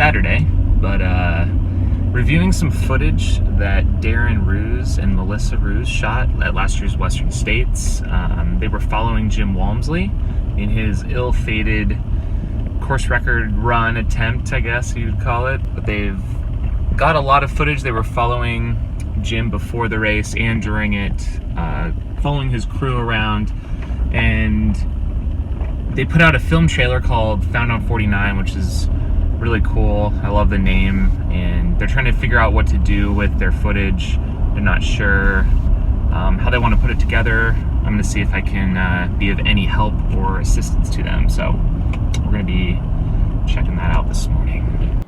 Saturday, but reviewing some footage that Darren Ruse and Melissa Ruse shot at last year's Western States. They were following Jim Walmsley in his ill-fated course record run attempt, I guess you'd call it. But they've got a lot of footage. They were following Jim before the race and during it, following his crew around, and they put out a film trailer called Found on 49, which is really cool. I love the name, and they're trying to figure out what to do with their footage. They're not sure how they want to put it together. I'm going to see if I can be of any help or assistance to them. So we're going to be checking that out this morning.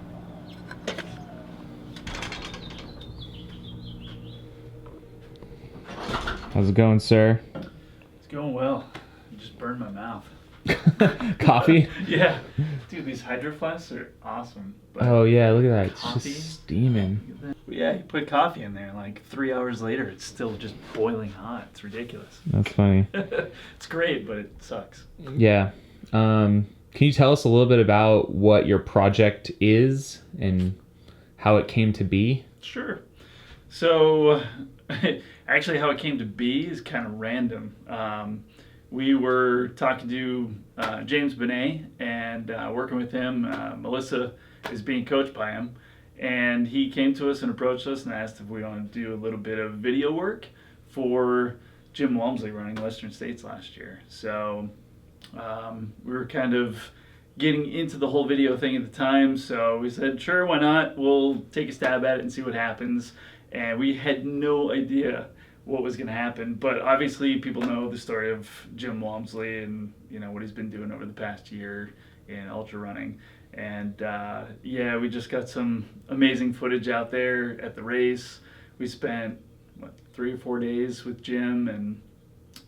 How's it going, sir? It's going well. I just burned my mouth. Coffee? Yeah. Dude, these hydro flasks are awesome. But oh yeah, look at that. It's coffee, just steaming. Yeah, you put coffee in there, like 3 hours later, it's still just boiling hot. It's ridiculous. That's funny. It's great, but it sucks. Yeah. Can you tell us a little bit about what your project is and how it came to be? Sure. So, actually how it came to be is kind of random. We were talking to James Benet and working with him. Melissa is being coached by him. And he came to us and approached us and asked if we wanted to do a little bit of video work for Jim Walmsley running Western States last year. So we were kind of getting into the whole video thing at the time. So we said, sure, why not? We'll take a stab at it and see what happens. And we had no idea what was going to happen, but obviously people know the story of Jim Walmsley and what he's been doing over the past year in ultra running. And yeah, we just got some amazing footage out there at the race. We spent 3 or 4 days with Jim and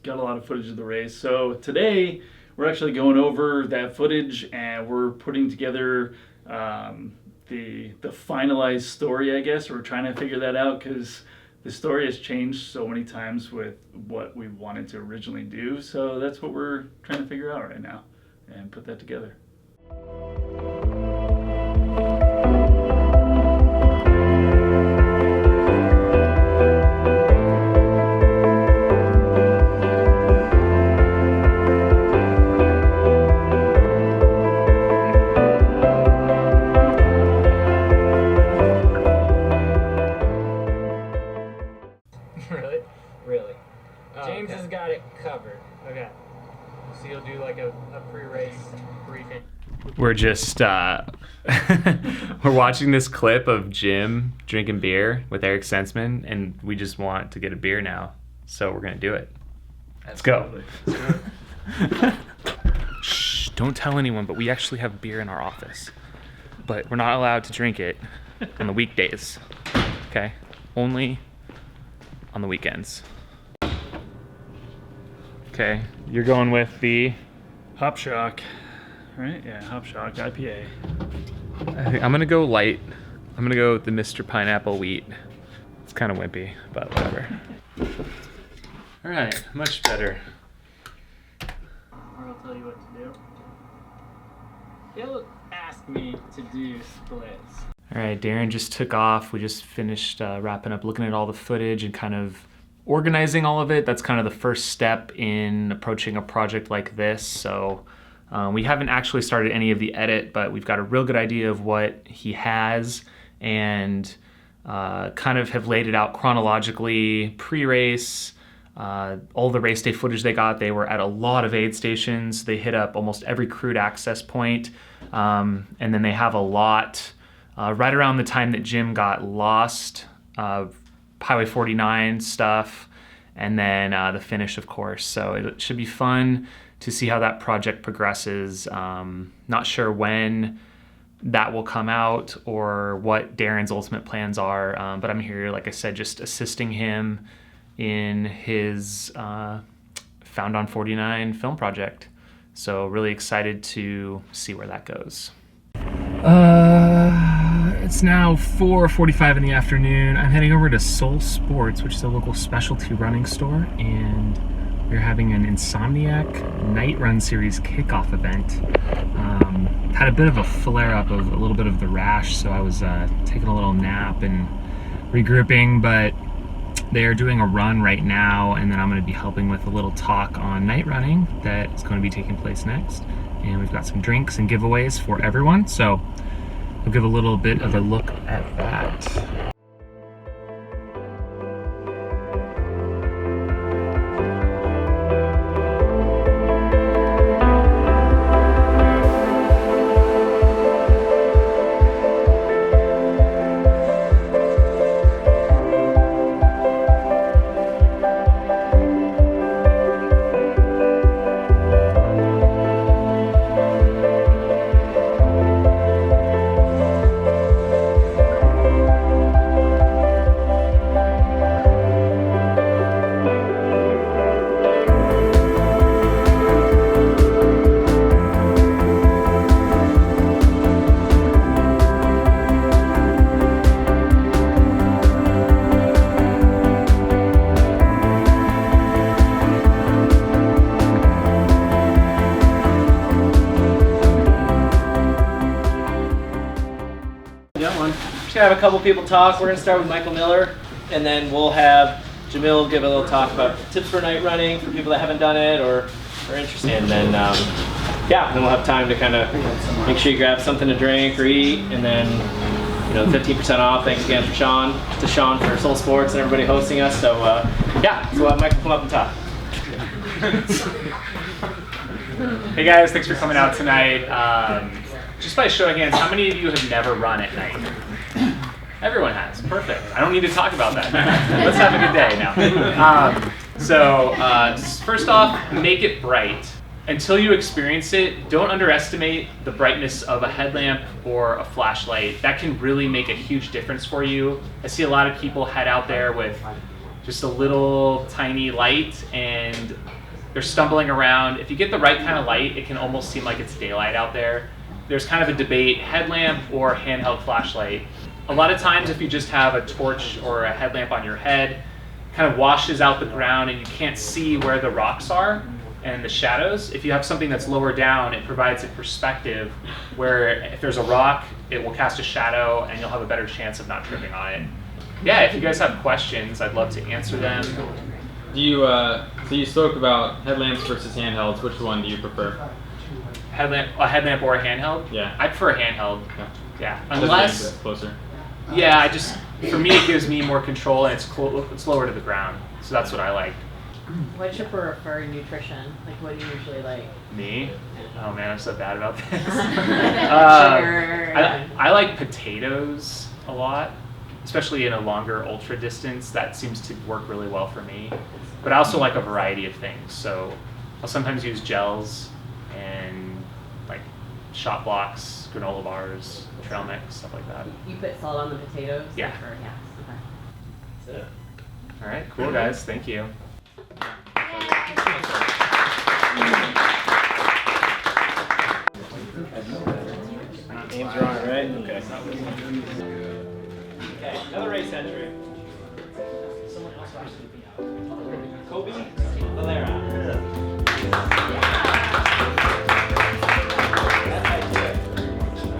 got a lot of footage of the race. So today we're actually going over that footage and we're putting together the finalized story, I guess. We're trying to figure that out because the story has changed so many times with what we wanted to originally do. So that's what we're trying to figure out right now and put that together. Really? James has got it covered. Okay. So you'll do like a pre-race briefing. We're just we're watching this clip of Jim drinking beer with Eric Sensman, and we just want to get a beer now, so we're gonna do it. Let's go. Shh! Don't tell anyone, but we actually have beer in our office, but we're not allowed to drink it on the weekdays. Okay, only on the weekends. Okay, you're going with the Hop Shock, right? Yeah, Hop Shock IPA. I think I'm gonna go light. I'm gonna go with the Mr. Pineapple Wheat. It's kind of wimpy, but whatever. All right, much better. Or I'll tell you what to do. He'll ask me to do splits. All right, Darren just took off. We just finished wrapping up, looking at all the footage and kind of organizing all of it. That's kind of the first step in approaching a project like this. So we haven't actually started any of the edit, but we've got a real good idea of what he has and kind of have laid it out chronologically, pre-race, all the race day footage they got. They were at a lot of aid stations. They hit up almost every crude access point. And then they have a lot right around the time that Jim got lost, Highway 49 stuff, and then the finish, of course. So it should be fun to see how that project progresses. Not sure when that will come out or what Darren's ultimate plans are, but I'm here, like I said, just assisting him in his Found on 49 film project. So really excited to see where that goes. It's now 4:45 in the afternoon. I'm heading over to Soul Sports, which is a local specialty running store, and we're We're having an Insomniac Night Run Series kickoff event. Had a bit of a flare-up of a little bit of the rash, so I was taking a little nap and regrouping, but they are doing a run right now, and then I'm going to be helping with a little talk on night running that is going to be taking place next. And we've got some drinks and giveaways for everyone, so we'll give a little bit of a look at that. Just gonna have a couple people talk. We're gonna start with Michael Miller, and then we'll have Jamil give a little talk about tips for night running for people that haven't done it or are interested. And then, then we'll have time to kind of make sure you grab something to drink or eat, and then 15% off. Thanks again for Sean for Soul Sports and everybody hosting us. So so we'll have Michael come up and talk. Hey guys, thanks for coming out tonight. Just by show of hands, how many of you have never run at night? Everyone has. Perfect. I don't need to talk about that. Let's have a good day now. First off, make it bright. Until you experience it, don't underestimate the brightness of a headlamp or a flashlight. That can really make a huge difference for you. I see a lot of people head out there with just a little tiny light and they're stumbling around. If you get the right kind of light, it can almost seem like it's daylight out there. There's kind of a debate, headlamp or handheld flashlight. A lot of times if you just have a torch or a headlamp on your head, it kind of washes out the ground and you can't see where the rocks are and the shadows. If you have something that's lower down, it provides a perspective where if there's a rock, it will cast a shadow and you'll have a better chance of not tripping on it. Yeah, if you guys have questions, I'd love to answer them. Do you, so you spoke about headlamps versus handhelds. Which one do you prefer? A headlamp or a handheld? Yeah. I prefer a handheld. Yeah. Unless it's closer. Yeah, for me it gives me more control and it's lower to the ground. So that's what I like. What's your preferred nutrition? Like, what do you usually like? Me? Oh man, I'm so bad about this. Sugar. I like potatoes a lot, especially in a longer ultra distance. That seems to work really well for me. But I also like a variety of things. So I'll sometimes use gels and like shot blocks, granola bars, trail mix, stuff like that. You put salt on the potatoes? Yeah. Okay. All right, cool guys, thank you. Names are on it, right? Okay. Okay, another race entry. Someone else has to be out. Kobe Valera.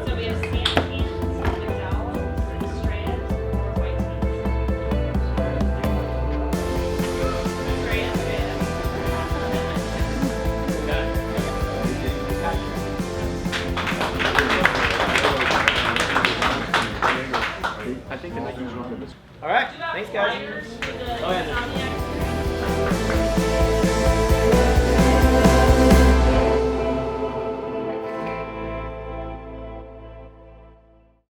So we have sand cans, McDowell's, Strand, or white All right, thanks guys. Oh, yeah.